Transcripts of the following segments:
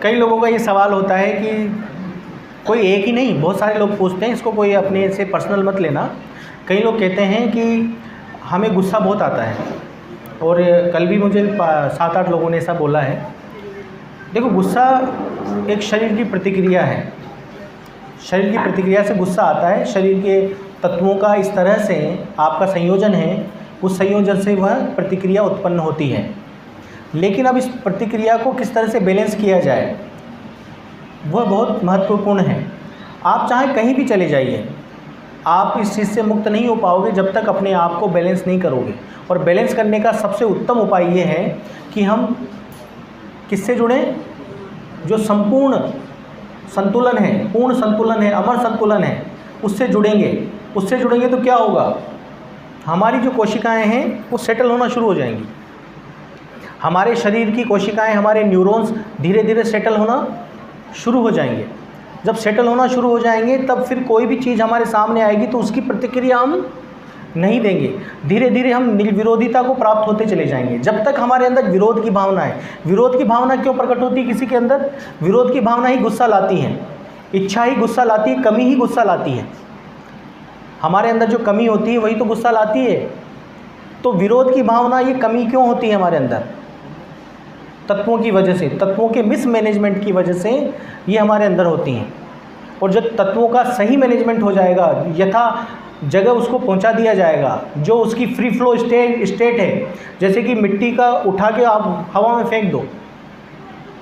कई लोगों का ये सवाल होता है कि कोई एक ही नहीं, बहुत सारे लोग पूछते हैं, इसको कोई अपने से पर्सनल मत लेना। कई लोग कहते हैं कि हमें गुस्सा बहुत आता है, और कल भी मुझे 7-8 लोगों ने ऐसा बोला है। देखो, गुस्सा एक शरीर की प्रतिक्रिया है। शरीर की प्रतिक्रिया से गुस्सा आता है। शरीर के तत्वों का इस तरह से आपका संयोजन है, उस संयोजन से वह प्रतिक्रिया उत्पन्न होती है। लेकिन अब इस प्रतिक्रिया को किस तरह से बैलेंस किया जाए, वह बहुत महत्वपूर्ण है। आप चाहे कहीं भी चले जाइए, आप इस चीज़ से मुक्त नहीं हो पाओगे जब तक अपने आप को बैलेंस नहीं करोगे। और बैलेंस करने का सबसे उत्तम उपाय ये है कि हम किससे जुड़ें? जो संपूर्ण संतुलन है, पूर्ण संतुलन है, अमर संतुलन है, उससे जुड़ेंगे। उससे जुड़ेंगे तो क्या होगा? हमारी जो कोशिकाएं हैं वो सेटल होना शुरू हो जाएंगी। हमारे शरीर की कोशिकाएं, हमारे न्यूरॉन्स धीरे धीरे सेटल होना शुरू हो जाएंगे। जब सेटल होना शुरू हो जाएंगे तब फिर कोई भी चीज़ हमारे सामने आएगी तो उसकी प्रतिक्रिया हम नहीं देंगे। धीरे धीरे हम निर्विरोधिता को प्राप्त होते चले जाएंगे। जब तक हमारे अंदर विरोध की भावना है, विरोध की भावना क्यों प्रकट होती है किसी के अंदर? विरोध की भावना ही गुस्सा लाती है, इच्छा ही गुस्सा लाती है, कमी ही गुस्सा लाती है। हमारे अंदर जो कमी होती है वही तो गुस्सा लाती है। तो विरोध की भावना, ये कमी क्यों होती है हमारे अंदर? तत्वों की वजह से, तत्वों के मिसमैनेजमेंट की वजह से ये हमारे अंदर होती हैं। और जब तत्वों का सही मैनेजमेंट हो जाएगा, यथा जगह उसको पहुंचा दिया जाएगा, जो उसकी फ्री फ्लो स्टेट है, जैसे कि मिट्टी का उठा के आप हवा में फेंक दो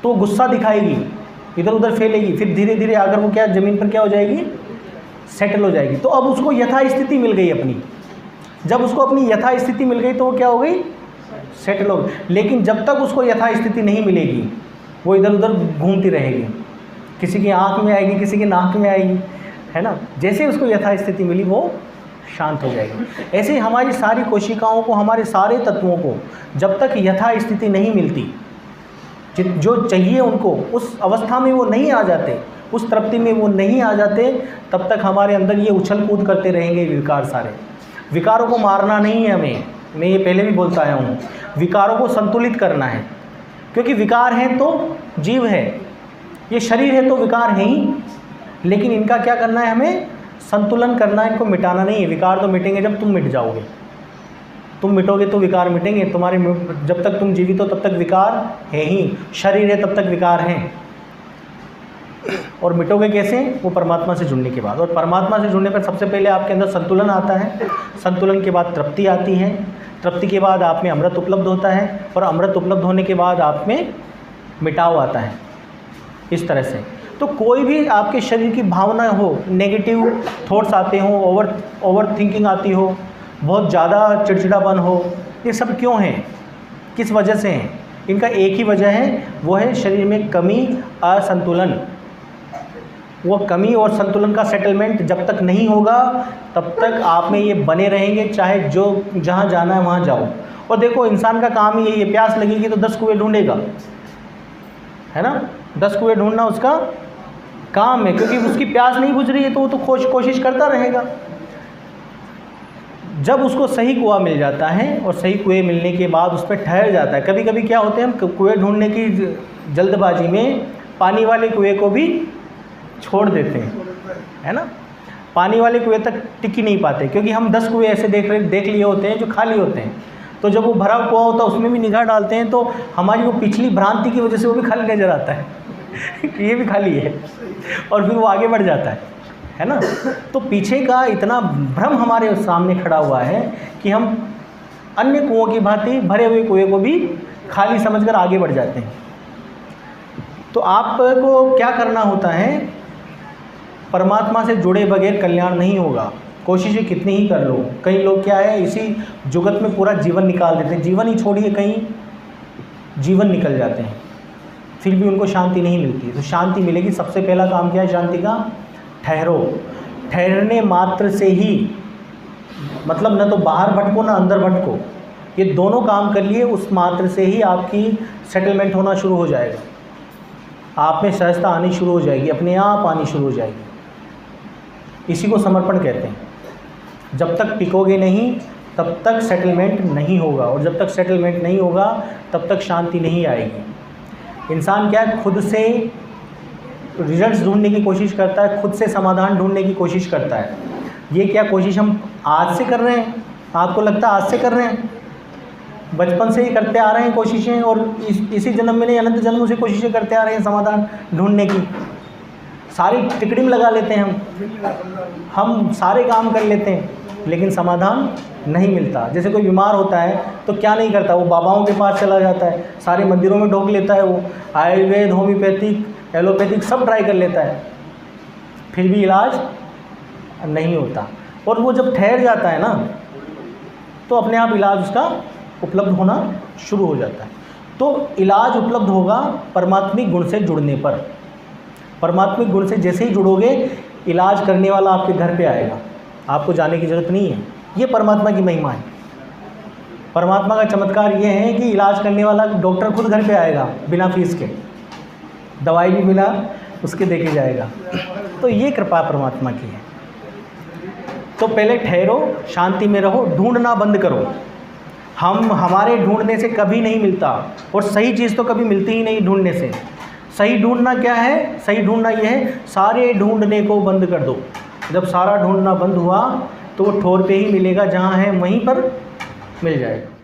तो गुस्सा दिखाएगी, इधर उधर फैलेगी, फिर धीरे धीरे आकर वो क्या ज़मीन पर क्या हो जाएगी? सेटल हो जाएगी। तो अब उसको यथास्थिति मिल गई अपनी। जब उसको अपनी यथास्थिति मिल गई तो वो क्या हो गई? सेटल हो गई। लेकिन जब तक उसको यथास्थिति नहीं मिलेगी वो इधर उधर घूमती रहेगी, किसी की आँख में आएगी, किसी की नाक में आएगी, है ना। जैसे उसको यथास्थिति मिली वो शांत हो जाएगी। ऐसे ही हमारी सारी कोशिकाओं को, हमारे सारे तत्वों को जब तक यथास्थिति नहीं मिलती, जो चाहिए उनको, उस अवस्था में वो नहीं आ जाते, उस तृप्ति में वो नहीं आ जाते, तब तक हमारे अंदर ये उछल कूद करते रहेंगे विकार सारे। विकारों को मारना नहीं है हमें, मैं ये पहले भी बोलता आया हूँ। विकारों को संतुलित करना है, क्योंकि विकार हैं तो जीव है, ये शरीर है तो विकार है ही। लेकिन इनका क्या करना है? हमें संतुलन करना है, इनको मिटाना नहीं है। विकार तो मिटेंगे जब तुम मिट जाओगे। तुम मिटोगे तो विकार मिटेंगे। तुम्हारे जब तक तुम जीवित हो तब तक विकार है ही, शरीर है तब तक विकार हैं। और मिटोगे कैसे? वो परमात्मा से जुड़ने के बाद। और परमात्मा से जुड़ने पर सबसे पहले आपके अंदर संतुलन आता है, संतुलन के बाद तृप्ति आती है, तृप्ति के बाद आप में अमृत उपलब्ध होता है, और अमृत उपलब्ध होने के बाद आप में मिटाव आता है। इस तरह से तो कोई भी आपके शरीर की भावना हो, नेगेटिव थॉट्स आते हो, ओवर थिंकिंग आती हो, बहुत ज़्यादा चिड़चिड़ापन हो, ये सब क्यों है? किस वजह से हैं? इनका एक ही वजह है, वो है शरीर में कमी, असंतुलन। वो कमी और संतुलन का सेटलमेंट जब तक नहीं होगा तब तक आप में ये बने रहेंगे, चाहे जो जहाँ जाना है वहाँ जाओ। और देखो, इंसान का काम ही यही है, प्यास लगेगी तो 10 कुएं ढूंढेगा, है ना। 10 कुएं ढूंढना उसका काम है, क्योंकि उसकी प्यास नहीं बुझ रही है तो वो तो कोशिश करता रहेगा। जब उसको सही कुआं मिल जाता है और सही कुएं मिलने के बाद उस पर ठहर जाता है। कभी कभी क्या होते हैं, हम कुएं ढूंढने की जल्दबाजी में पानी वाले कुएं को भी छोड़ देते हैं, है ना। पानी वाले कुएं तक टिक ही नहीं पाते, क्योंकि हम 10 कुएं ऐसे देख लिए होते हैं जो खाली होते हैं। तो जब वो भरा कुआं होता है उसमें भी निगाह डालते हैं तो हमारी वो पिछली भ्रांति की वजह से वो भी खाली नजर आता है कि ये भी खाली है, और फिर वो आगे बढ़ जाता है ना। तो पीछे का इतना भ्रम हमारे सामने खड़ा हुआ है कि हम अन्य कुओं की भांति भरे हुए कुएं को भी खाली समझकर आगे बढ़ जाते हैं। तो आपको क्या करना होता है? परमात्मा से जुड़े बगैर कल्याण नहीं होगा, कोशिशें कितनी ही कर लो। कई लोग क्या है, इसी जुगत में पूरा जीवन निकाल देते हैं, जीवन ही छोड़िए कहीं जीवन निकल जाते हैं, फिर भी उनको शांति नहीं मिलती। तो शांति मिलेगी, सबसे पहला काम क्या है शांति का? ठहरो। ठहरने मात्र से ही, मतलब न तो बाहर भटको ना अंदर भटको, ये दोनों काम कर लिए, उस मात्र से ही आपकी सेटलमेंट होना शुरू हो जाएगा। आप में सहजता आनी शुरू हो जाएगी, अपने आप आनी शुरू हो जाएगी। इसी को समर्पण कहते हैं। जब तक टिकोगे नहीं तब तक सेटलमेंट नहीं होगा, और जब तक सेटलमेंट नहीं होगा तब तक शांति नहीं आएगी। इंसान क्या है, खुद से रिजल्ट्स ढूंढने की कोशिश करता है, खुद से समाधान ढूंढने की कोशिश करता है। ये क्या कोशिश हम आज से कर रहे हैं? आपको लगता है आज से कर रहे हैं? बचपन से ही करते आ रहे हैं कोशिशें, और इसी जन्म में नहीं, अनंत जन्मों से कोशिशें करते आ रहे हैं समाधान ढूंढने की। सारी टिकड़ी में लगा लेते हैं हम सारे काम कर लेते हैं, लेकिन समाधान नहीं मिलता। जैसे कोई बीमार होता है तो क्या नहीं करता, वो बाबाओं के पास चला जाता है, सारे मंदिरों में ढोक लेता है, वो आयुर्वेद, होम्योपैथिक, एलोपैथिक सब ट्राई कर लेता है, फिर भी इलाज नहीं होता। और वो जब ठहर जाता है ना, तो अपने आप इलाज उसका उपलब्ध होना शुरू हो जाता है। तो इलाज उपलब्ध होगा परमात्मिक गुण से जुड़ने पर। परमात्मिक गुण से जैसे ही जुड़ोगे, इलाज करने वाला आपके घर पे आएगा, आपको जाने की ज़रूरत नहीं है। ये परमात्मा की महिमा है। परमात्मा का चमत्कार ये है कि इलाज करने वाला डॉक्टर खुद घर पे आएगा बिना फीस के, दवाई भी बिना उसके देके जाएगा। तो ये कृपा परमात्मा की है। तो पहले ठहरो, शांति में रहो, ढूंढना बंद करो। हमारे ढूंढने से कभी नहीं मिलता, और सही चीज़ तो कभी मिलती ही नहीं ढूंढने से। सही ढूंढना क्या है? सही ढूंढना ये है, सारे ढूंढने को बंद कर दो। जब सारा ढूंढना बंद हुआ तो वो ठोर पे ही मिलेगा, जहाँ है वहीं पर मिल जाएगा।